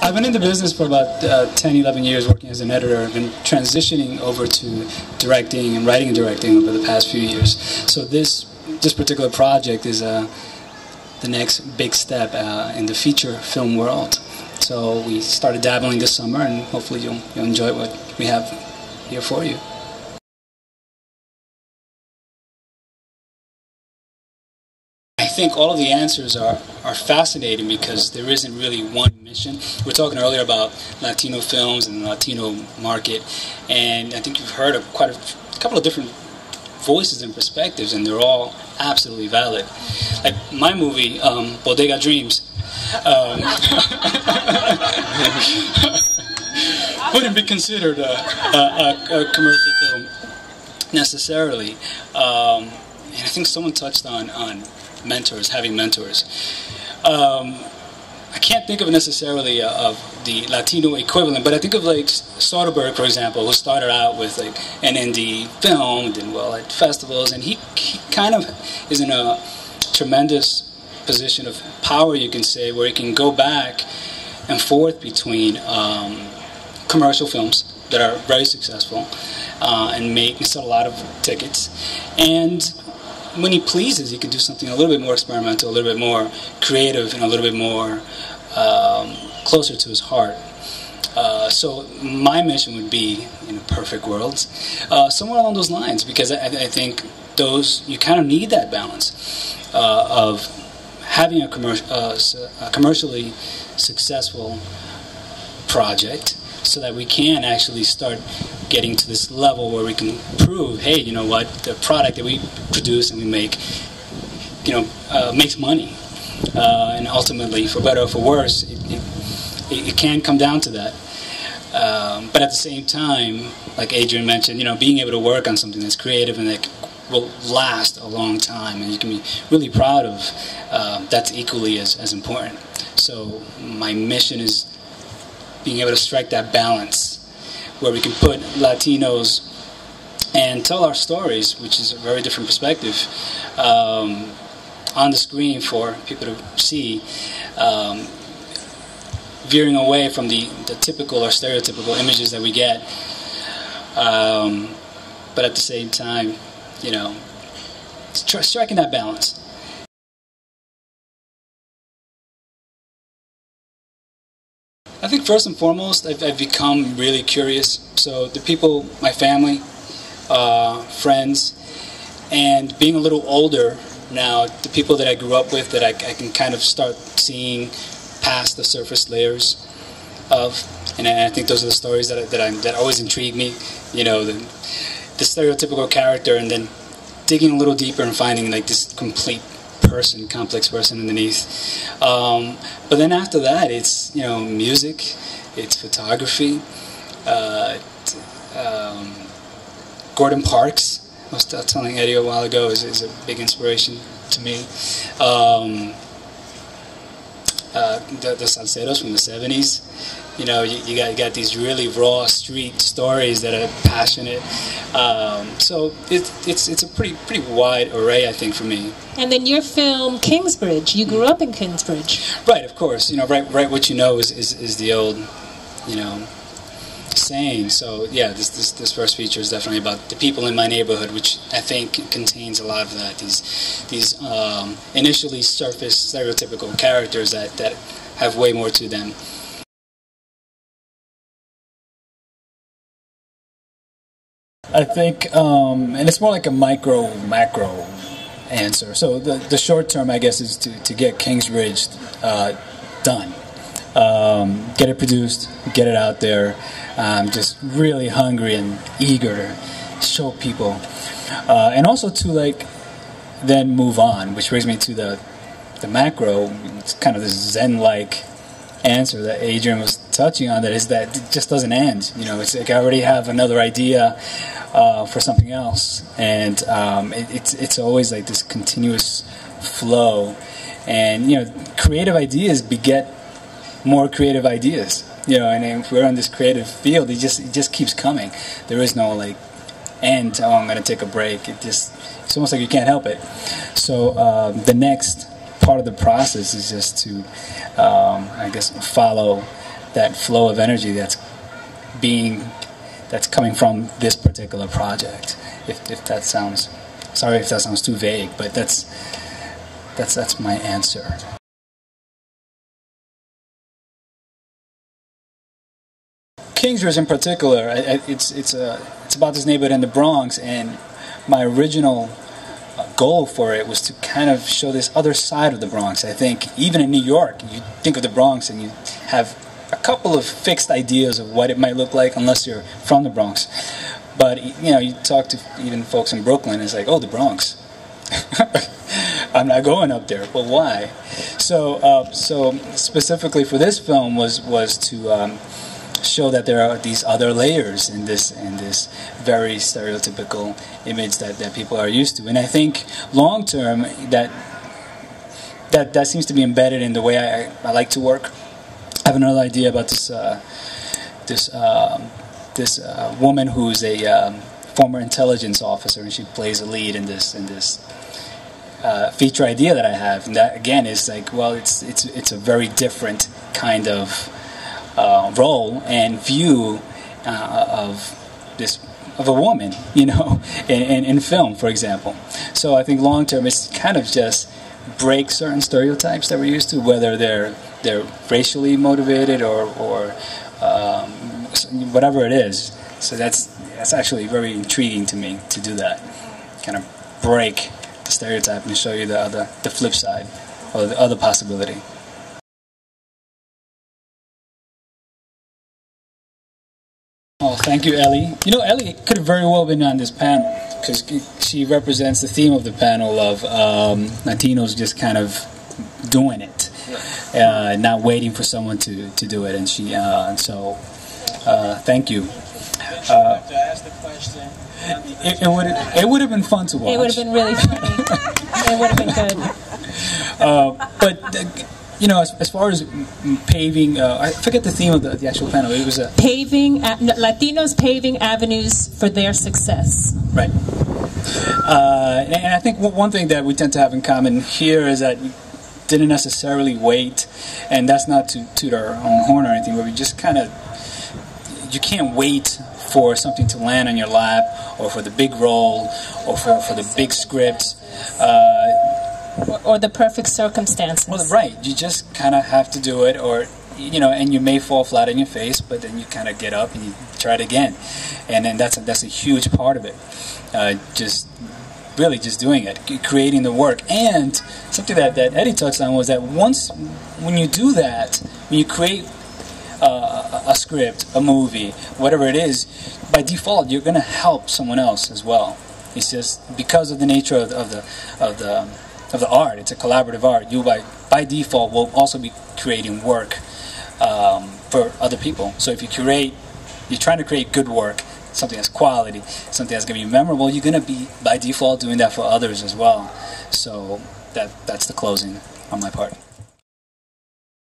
I've been in the business for about 10, 11 years working as an editor. I've been transitioning over to directing and writing and directing over the past few years. So this particular project is the next big step in the feature film world. So we started dabbling this summer, and hopefully you'll enjoy what we have here for you. I think all of the answers are fascinating because there isn't really one mission. We were talking earlier about Latino films and the Latino market, and I think you've heard of quite a couple of different voices and perspectives, and they're all absolutely valid. Like my movie, Bodega Dreams, wouldn't be considered a commercial film necessarily. And I think someone touched on mentors, having mentors. I can't think of necessarily of the Latino equivalent, but I think of like Soderbergh, for example, who started out with like an indie film, did well at festivals, and he kind of is in a tremendous position of power, you can say, where he can go back and forth between commercial films that are very successful and sell a lot of tickets, and when he pleases, he can do something a little bit more experimental, a little bit more creative, and a little bit more closer to his heart. So my mission would be, in a perfect world, somewhere along those lines, because I think you kind of need that balance of having a commercially successful project, so that we can actually start getting to this level where we can prove, hey, you know what, the product that we produce and we make, makes money, and ultimately, for better or for worse, it can come down to that. But at the same time, like Adrian mentioned, being able to work on something that's creative and that will last a long time, and you can be really proud of, that's equally as important. So my mission is being able to strike that balance where we can put Latinos and tell our stories, which is a very different perspective, on the screen for people to see, veering away from the typical or stereotypical images that we get, but at the same time, striking that balance. I think first and foremost, I've become really curious. So the people, my family, friends, and being a little older now, the people that I grew up with, that I can kind of start seeing past the surface layers of, and I think those are the stories that always intrigue me. The stereotypical character, and then digging a little deeper and finding like this complete person, complex person underneath. But then after that, it's music, it's photography. Gordon Parks, I was telling Eddie a while ago, is a big inspiration to me. The salseros from the 70s. You got these really raw street stories that are passionate. So it's a pretty wide array, I think, for me. And then your film Kingsbridge. You grew up in Kingsbridge. Right, of course. Right. What you know is the old, saying. So yeah, this first feature is definitely about the people in my neighborhood, which I think contains a lot of that. These initially surface stereotypical characters that have way more to them. I think, and it's more like a macro answer. So the short term, I guess, is to get Kingsbridge done. Get it produced, get it out there. I'm just really hungry and eager to show people. And also to then move on, which brings me to the macro. It's kind of this Zen-like answer that Adrian was touching on, that it just doesn't end. It's like I already have another idea for something else, and it's always like this continuous flow, and creative ideas beget more creative ideas, and if we're on this creative field, it just keeps coming. There is no end. Oh, I'm going to take a break. It's almost like you can't help it. So the next part of the process is just to, I guess, follow that flow of energy that's coming from this particular project. If that sounds, sorry if that sounds too vague, but that's my answer. Kingsbridge in particular, it's about this neighborhood in the Bronx, and my original goal for it was to kind of show this other side of the Bronx. I think even in New York, you think of the Bronx and you have a couple of fixed ideas of what it might look like unless you're from the Bronx. But you know, you talk to even folks in Brooklyn, it's like, oh, the Bronx. I'm not going up there. But why? So specifically for this film was to show that there are these other layers in this very stereotypical image that people are used to. And I think long term that seems to be embedded in the way I like to work. I have another idea about this woman who's a former intelligence officer, and she plays a lead in this feature idea that I have. And that again is like, well, it's a very different kind of role and view of a woman, you know, in film, for example. So I think long term it's kind of just break certain stereotypes that we're used to, whether they're racially motivated or whatever it is. So that's actually very intriguing to me to do that, kind of break the stereotype and show you the flip side or the other possibility. Oh, thank you, Ellie. You know, Ellie could have very well been on this panel because she represents the theme of the panel of Latinos just kind of doing it, not waiting for someone to do it. And she, thank you. To ask the question. It would have been fun to watch. It would have been really funny. It would have been good. But you know, as far as paving, I forget the theme of the actual panel. It was paving Latinos paving avenues for their success. Right. And I think one thing that we tend to have in common here is that we didn't necessarily wait, and that's not to toot our own horn or anything, but we just kind of, you can't wait for something to land on your lap, or for the big role, or for the big script. Or the perfect circumstances. Well, right. You just kind of have to do it, or, you know, and you may fall flat on your face, but then you kind of get up and you try it again. And then that's a huge part of it. Just doing it, creating the work. And something that Eddie touched on was that when you do that, when you create a script, a movie, whatever it is, by default you're going to help someone else as well. It's just because of the nature of the art. It's a collaborative art. You by default will also be creating work for other people. So if you're trying to create good work, something that's quality, something that's going to be memorable, you're going to be by default doing that for others as well. So that's the closing on my part.